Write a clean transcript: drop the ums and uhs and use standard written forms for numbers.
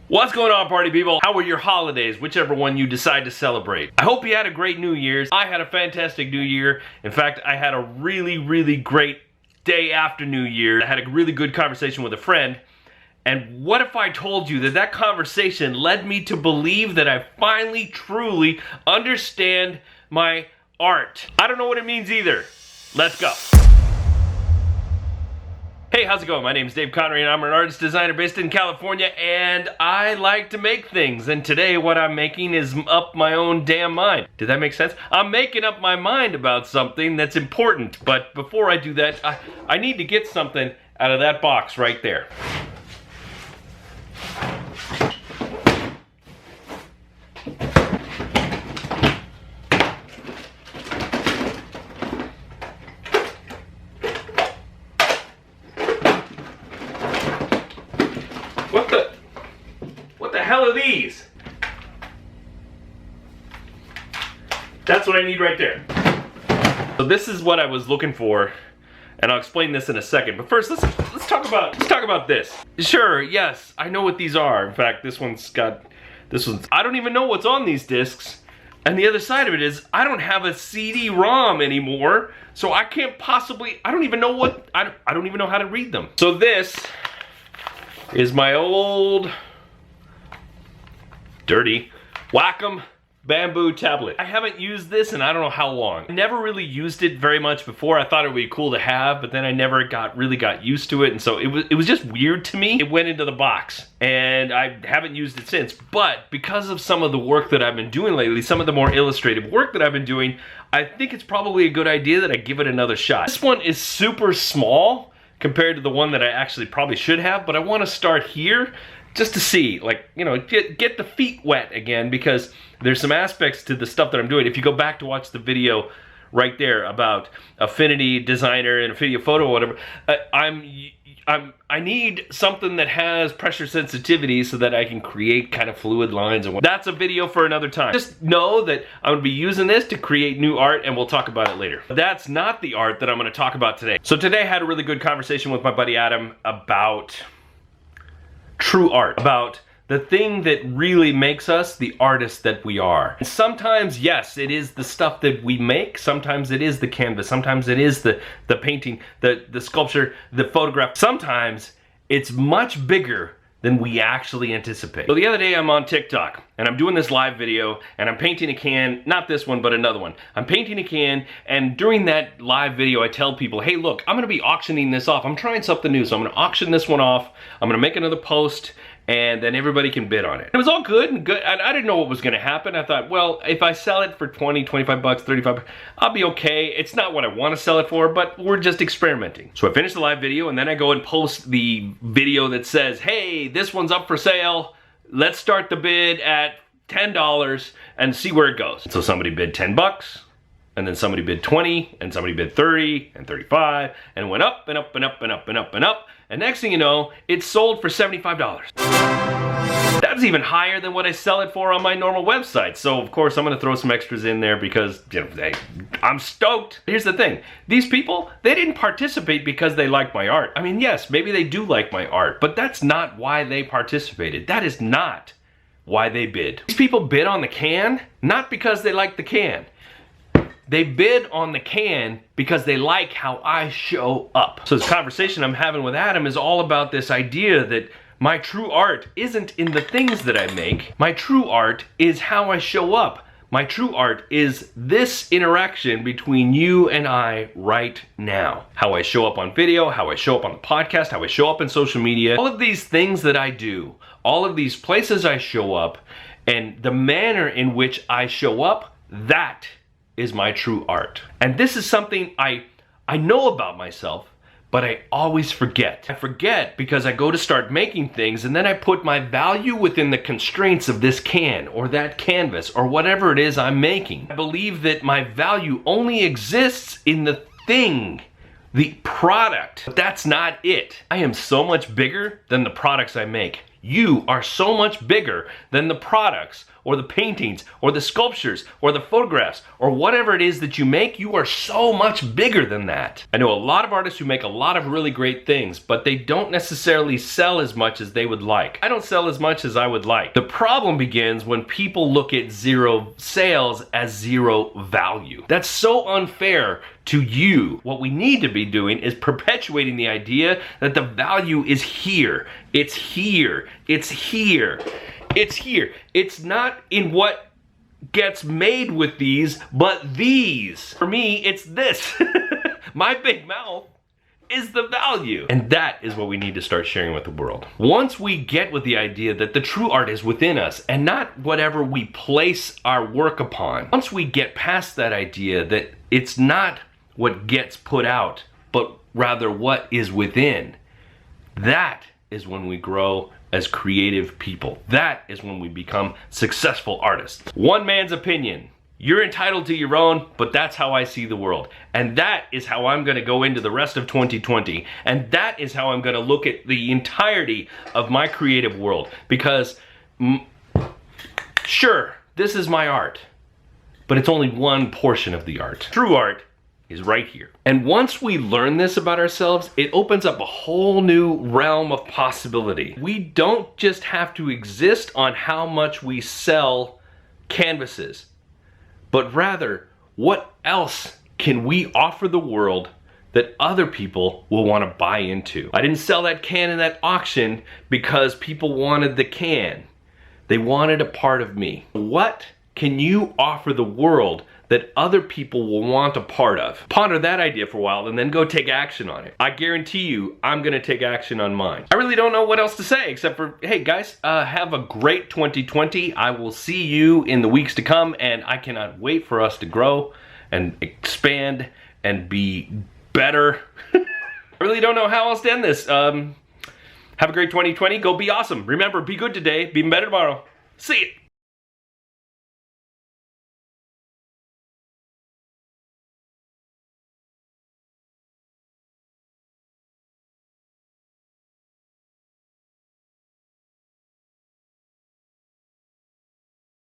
What's going on, party people? How were your holidays, whichever one you decide to celebrate? I hope you had a great New Year's. I had a fantastic New Year. In fact, I had a really great day after New Year. I had a really good conversation with a friend. And what if I told you that that conversation led me to believe that I finally, truly understand my art? I don't know what it means either. Let's go. Hey, how's it going? My name is Dave Connery and I'm an artist designer based in California, and I like to make things. And today what I'm making is up my own damn mind. Did that make sense? I'm making up my mind about something that's important. But before I do that, I need to get something out of that box right there. What the hell are these? That's what I need right there. So this is what I was looking for, and I'll explain this in a second. But first, let's talk about this. Sure, yes, I know what these are. In fact, I don't even know what's on these discs. And the other side of it is, I don't have a CD-ROM anymore, so I can't possibly, I don't even know how to read them. So this is my old dirty Wacom bamboo tablet. I haven't used this in I don't know how long. I never really used it very much before. I thought it would be cool to have, but then I never really got used to it, and so it was just weird to me. It went into the box, and I haven't used it since. But because of some of the work that I've been doing lately, some of the more illustrative work that I've been doing, I think it's probably a good idea that I give it another shot. This one is super small compared to the one that I actually probably should have, but I want to start here just to see, like, you know, get the feet wet again, because there's some aspects to the stuff that I'm doing. If you go back to watch the video right there about Affinity Designer and Affinity Photo or whatever, I need something that has pressure sensitivity so that I can create kind of fluid lines and that's a video for another time. Just know that I'm gonna be using this to create new art, and we'll talk about it later. That's not the art that I'm gonna talk about today. So today I had a really good conversation with my buddy Adam about true art, about the thing that really makes us the artists that we are. And sometimes, yes, it is the stuff that we make. Sometimes it is the canvas. Sometimes it is the painting, the sculpture, the photograph. Sometimes it's much bigger than we actually anticipate. So the other day I'm on TikTok and I'm doing this live video and I'm painting a can, not this one, but another one. I'm painting a can, and during that live video I tell people, hey look, I'm gonna be auctioning this off. I'm trying something new, so I'm gonna auction this one off. I'm gonna make another post, and then everybody can bid on it. It was all good and good. I didn't know what was gonna happen. I thought, well, if I sell it for 20, 25 bucks, 35, I'll be okay. It's not what I wanna sell it for, but we're just experimenting. So I finished the live video, and then I go and post the video that says, hey, this one's up for sale. Let's start the bid at $10 and see where it goes. So somebody bid 10 bucks, and then somebody bid 20, and somebody bid 30, and 35, and it went up and up and up and up and up and up. And next thing you know, it's sold for $75. That's even higher than what I sell it for on my normal website. So of course I'm gonna throw some extras in there because, you know, I'm stoked. Here's the thing, these people, they didn't participate because they like my art. I mean, yes, maybe they do like my art, but that's not why they participated. That is not why they bid. These people bid on the can, not because they like the can. They bid on the can because they like how I show up. So this conversation I'm having with Adam is all about this idea that my true art isn't in the things that I make. My true art is how I show up. My true art is this interaction between you and I right now. How I show up on video, how I show up on the podcast, how I show up in social media. All of these things that I do, all of these places I show up, and the manner in which I show up, that is my true art. And this is something I know about myself, but I always forget. I forget because I go to start making things, and then I put my value within the constraints of this can or that canvas or whatever it is I'm making. I believe that my value only exists in the thing, the product. But that's not it. I am so much bigger than the products I make. You are so much bigger than the products or the paintings or the sculptures or the photographs or whatever it is that you make. You are so much bigger than that. I know a lot of artists who make a lot of really great things, but they don't necessarily sell as much as they would like. I don't sell as much as I would like. The problem begins when people look at zero sales as zero value. That's so unfair to you. What we need to be doing is perpetuating the idea that the value is here. It's here. It's here. It's here. It's not in what gets made with these, but these. For me, it's this. My big mouth is the value. And that is what we need to start sharing with the world. Once we get with the idea that the true art is within us and not whatever we place our work upon, once we get past that idea that it's not what gets put out, but rather what is within, that is when we grow as creative people. That is when we become successful artists. One man's opinion. You're entitled to your own, but that's how I see the world. And that is how I'm gonna go into the rest of 2020. And that is how I'm gonna look at the entirety of my creative world. Because, sure, this is my art, but it's only one portion of the art. True art is right here. And once we learn this about ourselves, it opens up a whole new realm of possibility. We don't just have to exist on how much we sell canvases, but rather, what else can we offer the world that other people will want to buy into? I didn't sell that can in that auction because people wanted the can. They wanted a part of me. What can you offer the world that other people will want a part of? Ponder that idea for a while and then go take action on it. I guarantee you, I'm gonna take action on mine. I really don't know what else to say except for, hey guys, have a great 2020. I will see you in the weeks to come, and I cannot wait for us to grow and expand and be better. I really don't know how else to end this. Have a great 2020, go be awesome. Remember, be good today, be better tomorrow. See ya.